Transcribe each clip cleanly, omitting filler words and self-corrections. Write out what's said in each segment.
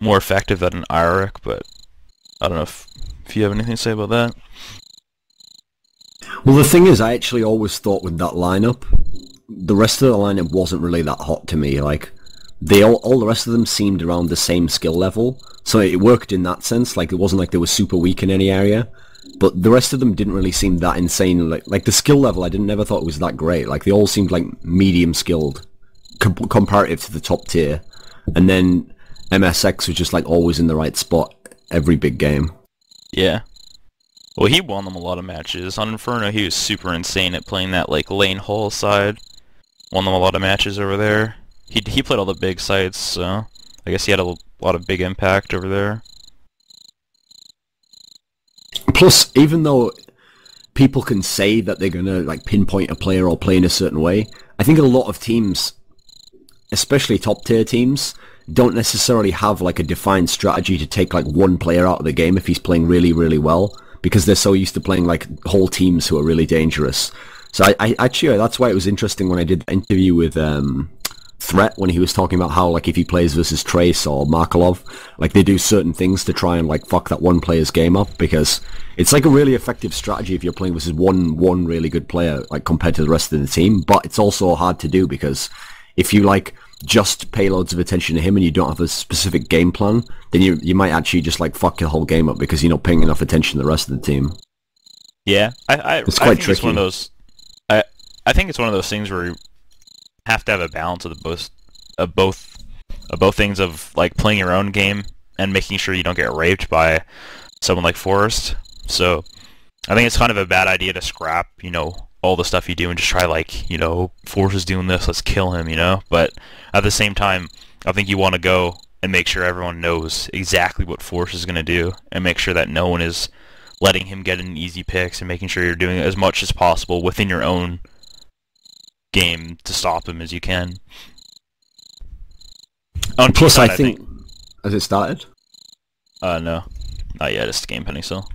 more effective than an Iric, but I don't know if you have anything to say about that. Well, the thing is, I actually always thought with that lineup, the rest of the lineup wasn't really that hot to me. Like, all the rest of them seemed around the same skill level, so it worked in that sense. Like, it wasn't like they were super weak in any area, but the rest of them didn't really seem that insane. Like the skill level, I never thought it was that great. Like, they all seemed like medium skilled, comparative to the top tier, and then MSX was just like always in the right spot every big game. Yeah. Well, he won them a lot of matches. On Inferno, he was super insane at playing that, like, lane hole side. Won them a lot of matches over there. He played all the big sites, so I guess he had a lot of big impact over there. Plus, even though people can say that they're gonna like pinpoint a player or play in a certain way, I think a lot of teams, especially top tier teams, don't necessarily have like a defined strategy to take like one player out of the game if he's playing really, really well, because they're so used to playing like whole teams who are really dangerous. So I actually, that's why it was interesting when I did the interview with Threat, when he was talking about how like if he plays versus Trace or Markelov, like they do certain things to try and like fuck that one player's game up, because it's like a really effective strategy if you're playing versus one really good player like compared to the rest of the team. But it's also hard to do, because if you like just pay loads of attention to him and you don't have a specific game plan, then you might actually just like fuck your whole game up because you're not paying enough attention to the rest of the team. Yeah, it's quite tricky. It's one of those. I think it's one of those things where you have to have a balance of both things of like playing your own game and making sure you don't get raped by someone like Forrest. So I think it's kind of a bad idea to scrap, all the stuff you do and just try like, Forrest is doing this, let's kill him, But at the same time, I think you want to go and make sure everyone knows exactly what Forrest is going to do and make sure that no one is letting him get in easy picks and making sure you're doing as much as possible within your own game to stop him as you can. Plus, I think... Has it started? No. Not yet, it's game pending still.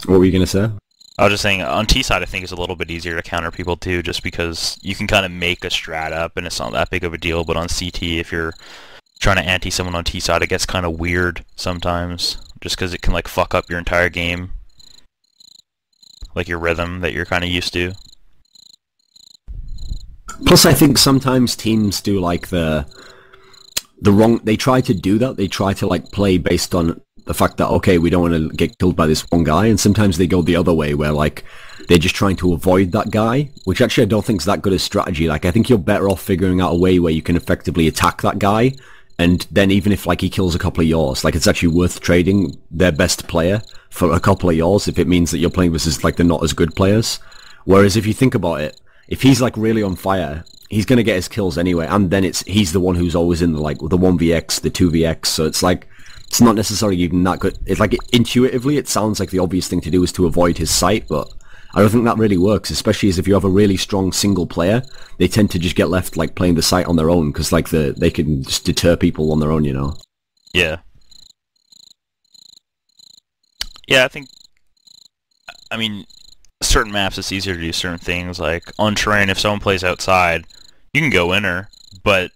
What were you going to say? I was just saying, on T-side I think it's a little bit easier to counter people too, just because you can kind of make a strat up and it's not that big of a deal, but on CT, if you're trying to anti someone on T-side, it gets kind of weird sometimes, just because it can like fuck up your entire game. Like your rhythm that you're kind of used to. Plus, I think sometimes teams do like the wrong. They try to do that. They try to like play based on the fact that okay, we don't want to get killed by this one guy, and sometimes they go the other way where like they're just trying to avoid that guy, which actually I don't think is that good a strategy. Like I think you're better off figuring out a way where you can effectively attack that guy, and then even if like he kills a couple of yours, like it's actually worth trading their best player for a couple of yours if it means that you're playing versus like the not as good players. Whereas if you think about it, if he's like really on fire, he's gonna get his kills anyway, and then he's the one who's always in the like the 1vx, the 2vx. So it's like it's not necessarily even that good. It's like intuitively, it sounds like the obvious thing to do is to avoid his sight, but I don't think that really works. Especially as if you have a really strong single player, they tend to just get left like playing the sight on their own because like they can just deter people on their own, Yeah. Yeah, I mean, certain maps it's easier to do certain things. Like on terrain, if someone plays outside, you can go inner, but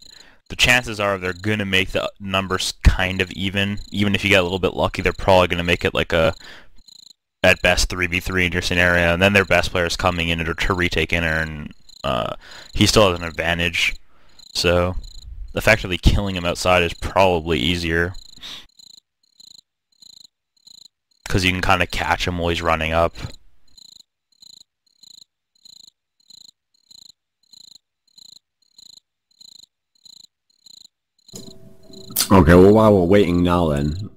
the chances are they're gonna make the numbers kind of even if you get a little bit lucky, they're probably gonna make it like a at best 3v3 in your scenario, and then their best players coming in to retake inner, and he still has an advantage. So effectively killing him outside is probably easier because you can kind of catch him while he's running up. Okay, well while we're waiting now then,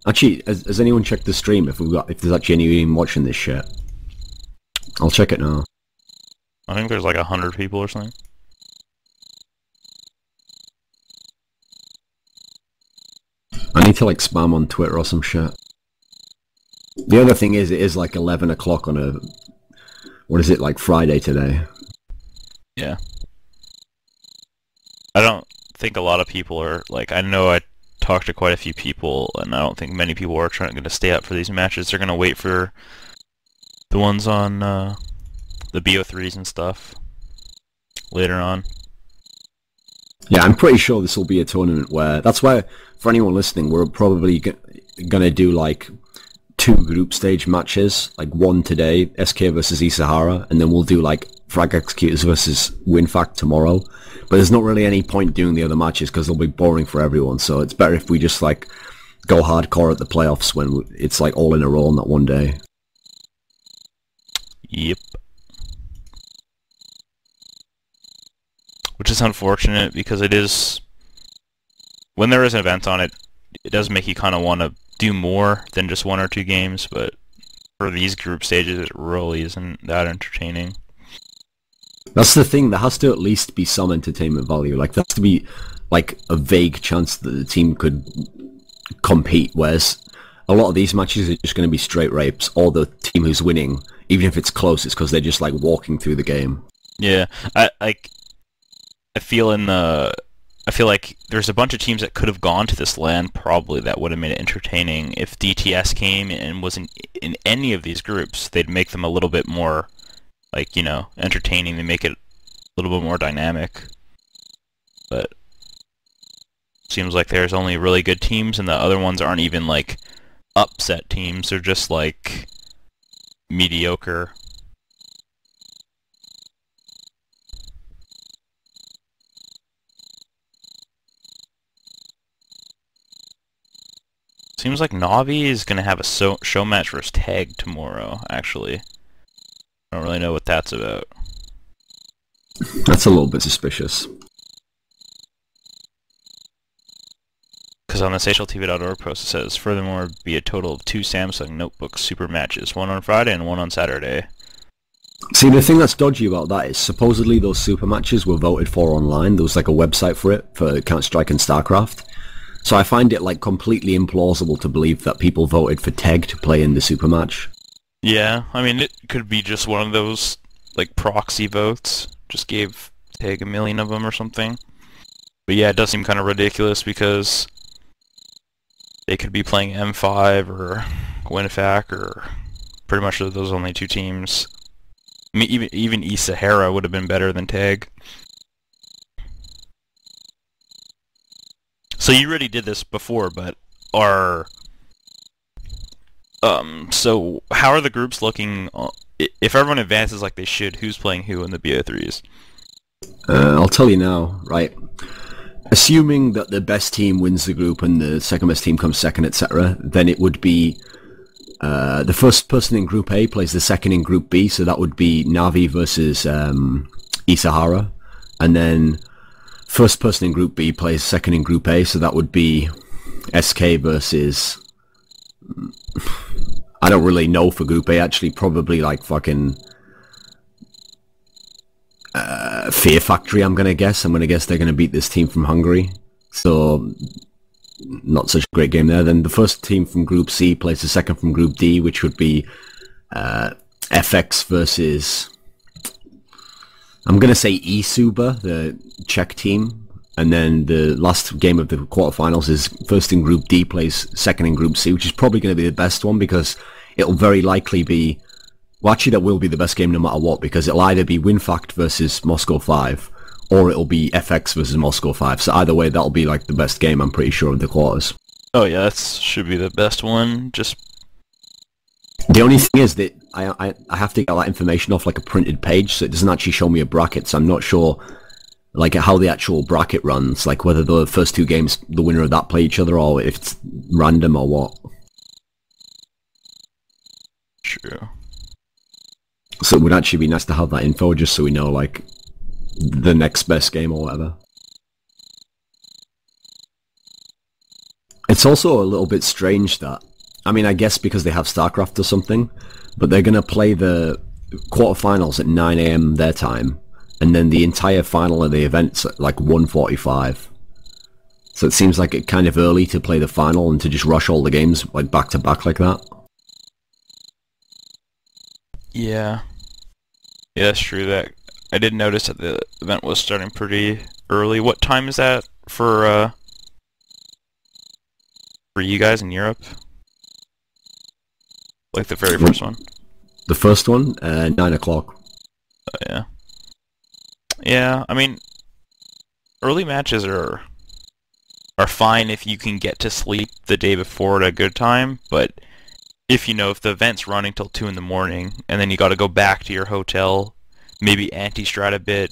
actually, has anyone checked the stream if there's actually anyone watching this shit? I'll check it now. I think there's like 100 people or something. I need to like spam on Twitter or some shit. The other thing is, it is like 11 o'clock on a, what is it, like Friday today? Yeah. I don't think a lot of people are, like, I know I talked to quite a few people, and I don't think many people are going to stay up for these matches. They're going to wait for the ones on the BO3s and stuff later on. Yeah, I'm pretty sure this will be a tournament where... That's why for anyone listening, we're probably gonna do like 2 group stage matches, like one today, SK versus Isahara, and then we'll do like Frag Executors versus WinFact tomorrow. But there's not really any point doing the other matches because they'll be boring for everyone. So it's better if we just like go hardcore at the playoffs when it's like all in a row on that one day. Yep. Which is unfortunate because it is, when there is an event on it, it does make you kind of want to do more than just 1 or 2 games, but for these group stages it really isn't that entertaining. That's the thing, there has to at least be some entertainment value. Like, there has to be like a vague chance that the team could compete, whereas a lot of these matches are just going to be straight rapes, or the team who's winning, even if it's close, it's because they're just like walking through the game. Yeah, I feel like there's a bunch of teams that could have gone to this LAN probably that would have made it entertaining. If DTS came and wasn't in any of these groups, they'd make them a little bit more, like, you know, entertaining. They make it a little bit more dynamic. But seems like there's only really good teams, and the other ones aren't even like upset teams. They're just like mediocre. Seems like Navi is going to have a show match versus Tag tomorrow, actually. I don't really know what that's about. That's a little bit suspicious. Because on the SatialTV.org post it says, furthermore, be a total of 2 Samsung Notebook Super matches, one on Friday and one on Saturday. See, the thing that's dodgy about that is supposedly those super matches were voted for online. There was like a website for it, for Counter-Strike and StarCraft. So I find it like completely implausible to believe that people voted for Teg to play in the super match. Yeah, I mean, it could be just one of those like proxy votes. Just gave Teg 1 million of them or something. But yeah, it does seem kind of ridiculous because they could be playing M5 or WinFac or pretty much those only 2 teams. I mean, even Isahara would have been better than Teg. So you already did this before, but so how are the groups looking? If everyone advances like they should, who's playing who in the BO3s? I'll tell you now, right? Assuming that the best team wins the group and the second best team comes second, etc., then it would be the first person in Group A plays the second in Group B, so that would be Navi versus Isahara, and then first person in Group B plays second in Group A, so that would be SK versus... I don't really know for Group A, actually. Probably like fucking... Fear Factory, I'm going to guess. I'm going to guess they're going to beat this team from Hungary. So, not such a great game there. Then the first team from Group C plays the second from Group D, which would be FX versus... I'm going to say eSuba, the Czech team. And then the last game of the quarterfinals is first in Group D plays second in Group C, which is probably going to be the best one because it'll very likely be... Well, actually, that will be the best game no matter what, because it'll either be WinFact versus Moscow 5, or it'll be FX versus Moscow 5. So either way, that'll be like the best game, I'm pretty sure, of the quarters. Oh yeah, that should be the best one. Just the only thing is that I have to get that information off like a printed page, so it doesn't actually show me a bracket. So I'm not sure like how the actual bracket runs, like whether the first 2 games, the winner of that play each other, or if it's random or what. True. So it would actually be nice to have that info, just so we know, like, the next best game or whatever. It's also a little bit strange that, I mean, I guess because they have StarCraft or something, but they're going to play the quarterfinals at 9 AM their time, and then the entire final of the event's at, like, 1:45. So it seems like it kind of early to play the final and to just rush all the games, like, back-to-back like that. yeah. Yeah, that's true. That I did notice that the event was starting pretty early. What time is that for you guys in Europe? Like the very first one? The first one, 9 o'clock. Oh, yeah. Yeah, I mean, early matches are are fine if you can get to sleep the day before at a good time, but if if the event's running till 2 in the morning, and then you got to go back to your hotel, maybe anti-strat a bit,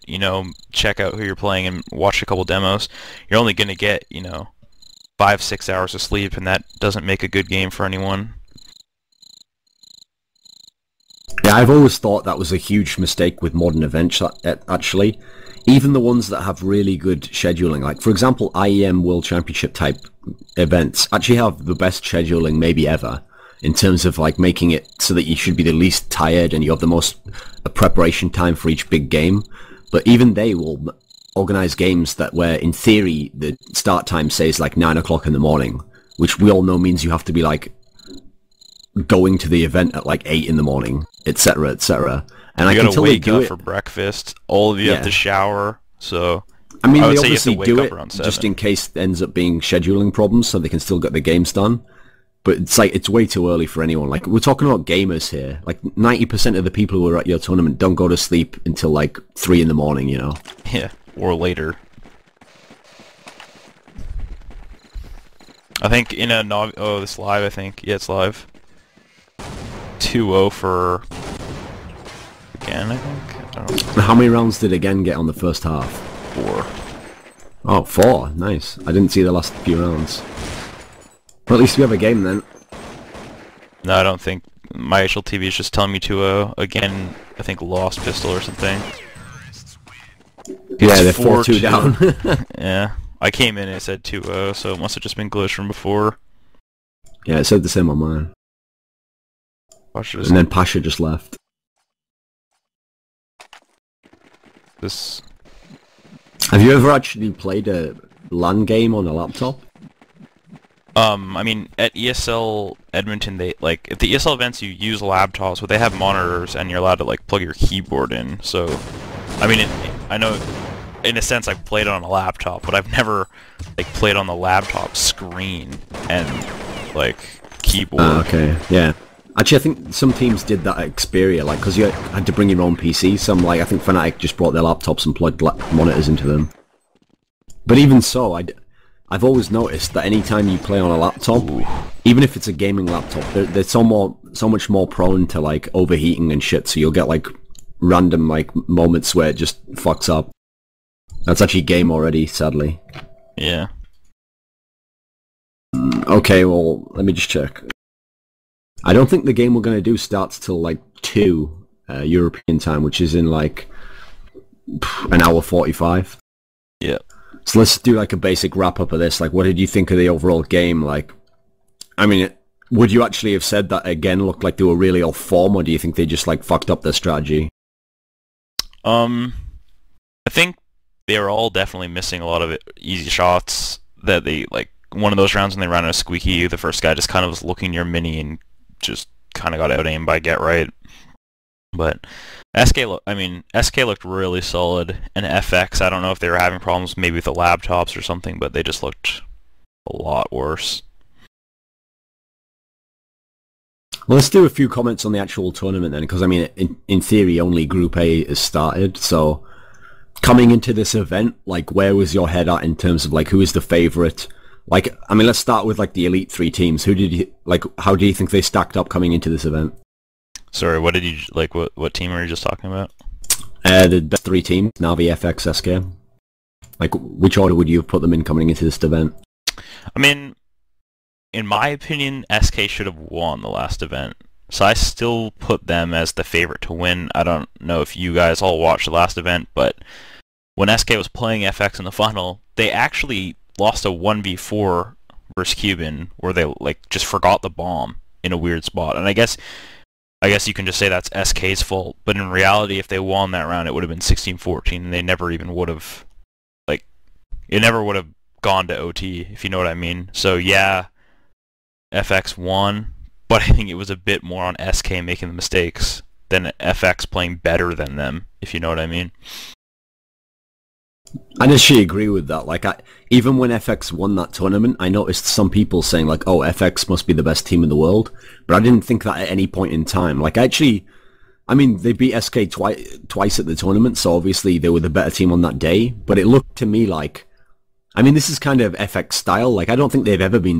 check out who you're playing and watch a couple demos, you're only going to get, 5-6 hours of sleep, and that doesn't make a good game for anyone. Yeah, I've always thought that was a huge mistake with modern events, actually. Even the ones that have really good scheduling, like, for example, IEM World Championship type events actually have the best scheduling maybe ever, in terms of, like, making it so that you should be the least tired and you have the most preparation time for each big game. But even they will organize games where, in theory, the start time says, like, 9 o'clock in the morning, which we all know means you have to be, like, going to the event at, like, 8 in the morning, etc., etc. And you I gotta can wake up for breakfast. All of you have to shower. So I mean, would they say you have to obviously wake do up it around 7. just in case it ends up being scheduling problems, so they can still get the games done. But it's like, it's way too early for anyone. Like, we're talking about gamers here. Like, 90% of the people who are at your tournament don't go to sleep until, like, 3 in the morning, Yeah, or later. I think in a this live, I think. Yeah, it's live. 2-0 for AGAiN, I think. I don't know. How many rounds did AGAiN get on the first half? 4. Oh, 4. Nice. I didn't see the last few rounds. Well, at least we have a game then. No, I don't think. My actual TV is just telling me 2-0. AGAiN, I think, lost pistol or something. Yeah, they're 4-2 down. Yeah. I came in and it said 2-0, so it must have just been glitched from before. Yeah, it said the same on mine. And then Pasha just left. This. Have you ever actually played a LAN game on a laptop? I mean, at ESL Edmonton, at the ESL events, you use laptops, but they have monitors, and you're allowed to, like, plug your keyboard in. So, I mean, I know, in a sense, I've played on a laptop, but I've never, like, played on the laptop screen and, like, keyboard. Okay, yeah. Actually, I think some teams did that at Xperia, like, because you had to bring your own PC. Some, like, I think Fnatic just brought their laptops and plugged monitors into them. But even so, I've always noticed that anytime you play on a laptop, even if it's a gaming laptop, they're so much more prone to, like, overheating and shit, so you'll get, like, random, like, moments where it just fucks up. That's actually game already, sadly. Yeah. Okay, well, let me just check. I don't think the game we're going to do starts till, like, 2 European time, which is in, like, an hour 45. Yeah. So let's do, like, a basic wrap-up of this. Like, what did you think of the overall game? Like, I mean, would you actually have said that AGAiN looked like they were really off form, or do you think they just, like, fucked up their strategy? I think they were all definitely missing a lot of easy shots that they, like, one of those rounds when they ran a squeaky, the first guy just kind of was looking near mini and just kind of got out-aimed by Get Right. But SK looked really solid, and FX, I don't know if they were having problems maybe with the laptops or something, but they just looked a lot worse. Well, let's do a few comments on the actual tournament then, because, I mean, in theory, only Group A has started, so coming into this event, like, where was your head at in terms of, like, who is the favourite? Like, I mean, let's start with, like, the Elite 3 teams. How do you think they stacked up coming into this event? Sorry, what did you, like, what team were you just talking about? The best 3 teams, Na'Vi, FX, SK. Like, which order would you have put them in coming into this event? I mean, in my opinion, SK should have won the last event. So I still put them as the favorite to win. I don't know if you guys all watched the last event, but when SK was playing FX in the final, they actually lost a 1v4 versus Cuban, where they, like, just forgot the bomb in a weird spot. And I guess you can just say that's SK's fault, but in reality, if they won that round, it would have been 16-14, and they never even would have, like, it never would have gone to OT, if you know what I mean. So yeah, FX won, but I think it was a bit more on SK making the mistakes than FX playing better than them, if you know what I mean. I actually agree with that. Like, even when FX won that tournament, I noticed some people saying, like, oh, FX must be the best team in the world, but I didn't think that at any point in time. Like, actually, I mean, they beat SK twice at the tournament, so obviously they were the better team on that day, but it looked to me like I mean, this is kind of FX style. Like, I don't think they've ever been the